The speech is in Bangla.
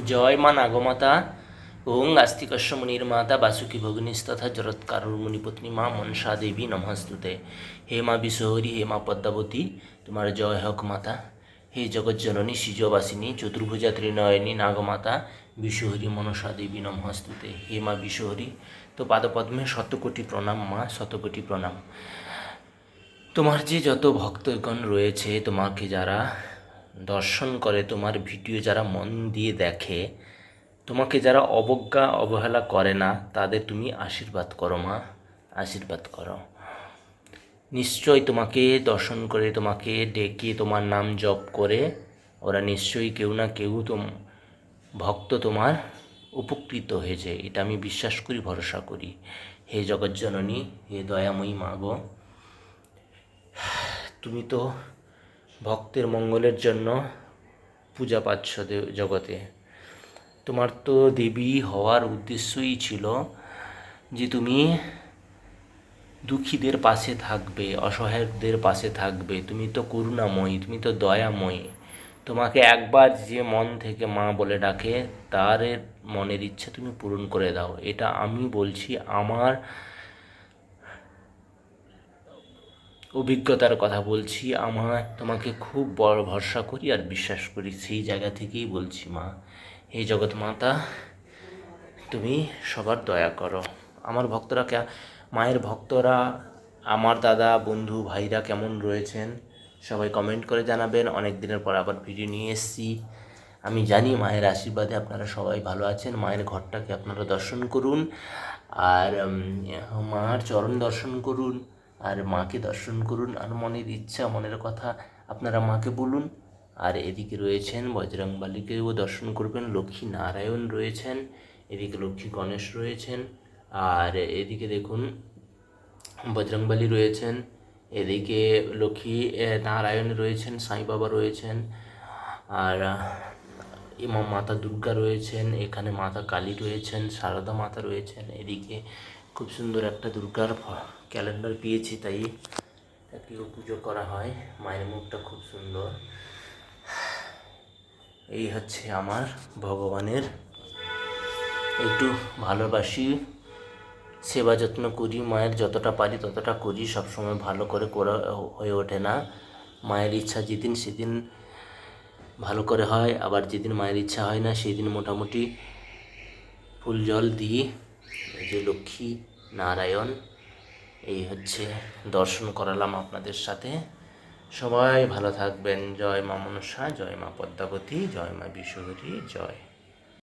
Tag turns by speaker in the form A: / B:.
A: জয় মা নাগমাতা ওং আস্তিকস্য মুনির্মাতা বাসুকি ভগিনীস্তথা জরৎকারুর মুনিপত্নী মা মনসা দেবী নমস্তুতে। হে মা বিশ্বহরি, হে মা পদ্মাবতী, তোমার জয় হোক মাতা। হে জগজ্জননী সিজবাসিনী চতুর্ভুজা ত্রিনয়নী নাগমাতা বিশ্বহরি মনসা দেবী নমস্তুতে। হে মা বিশ্বহরি, তো পাদপদ্মে শতকোটি প্রণাম মা, শতকোটি প্রণাম। তোমার যে যত ভক্তগণ রয়েছে, তোমাকে যারা দর্শন করে, তোমার ভিডিও যারা মন দিয়ে দেখে, তোমাকে যারা অবজ্ঞা অবহেলা করে না, তাদের তুমি আশীর্বাদ করো মা, আশীর্বাদ করো। নিশ্চয় তোমাকে দর্শন করে, তোমাকে ডেকে, তোমার নাম জপ করে ওরা নিশ্চয়ই কেউ না কেউ ভক্ত তোমার উপকৃত হয়েছে, এটা আমি বিশ্বাস করি, ভরসা করি। হে জগজ্জননী, হে দয়াময়ী মা গো, তুমি তো ভক্তের মঙ্গলের জন্য পূজা পাচ্ছ জগতে। তোমার তো দেবী হওয়ার উদ্দেশ্যই ছিল যে তুমি দুঃখীদের পাশে থাকবে, অসহায়দের পাশে থাকবে। তুমি তো করুণাময়ী, তুমি তো দয়াময়ী। তোমাকে একবার যে মন থেকে মা বলে ডাকে, তার মনের ইচ্ছা তুমি পূরণ করে দাও। এটা আমি বলছি, আমার অভিজ্ঞতার কথা বলছি। তোমাকে খুব বড় ভরসা করি আর বিশ্বাস করি, সেই জায়গা থেকেই বলছি মা। হে জগৎ মাতা, তুমি সবার দয়া করো। আমার ভক্তরা মায়ের ভক্তরা, আমার দাদা বন্ধু ভাইরা কেমন রয়েছেন সবাই কমেন্ট করে জানাবেন। অনেক দিনের পর আবার ভিডিও নিয়ে এসেছি। আমি জানি মায়ের আশীর্বাদে আপনারা সবাই ভালো আছেন। মায়ের ঘরটাকে আপনারা দর্শন করুন আর মার চরণ দর্শন করুন আর মাকে দর্শন করুন, আর মনের ইচ্ছা মনের কথা আপনারা মাকে বলুন। আর এদিকে রয়েছেন বজরংবলীকেও দর্শন করবেন, লক্ষ্মী নারায়ণ রয়েছেন, এদিকে লক্ষ্মী গণেশ রয়েছেন, আর এদিকে দেখুন বজরংবলী রয়েছেন, এদিকে লক্ষ্মী নারায়ণ রয়েছেন, সাই বাবা রয়েছেন, আর ইমাম মাতা দুর্গা রয়েছেন, এখানে মাতা কালী রয়েছেন, সারদা মাতা রয়েছেন। এদিকে খুব সুন্দর একটা দুর্গার ক্যালেন্ডার পেয়েছি, তাই তাকেও পুজো করা হয়। মায়ের মুখটা খুব সুন্দর। এই হচ্ছে আমার ভগবানের, একটু ভালোবাসি, সেবা যত্ন করি, মায়ের যতটা পারি ততটা করি। সবসময় ভালো করে করা হয়ে ওঠে না। মায়ের ইচ্ছা যেদিন সেদিন ভালো করে হয়, আবার যেদিন মায়ের ইচ্ছা হয় না সেদিন মোটামুটি ফুল জল দিই। এই যে লক্ষ্মী নারায়ণ, এই হচ্ছে দর্শন করালাম আপনাদের সাথে। সবাই ভালো থাকবেন। জয় মা মনসা, জয় মা পদ্মাবতী, জয় মা বিশ্বহরী, জয়।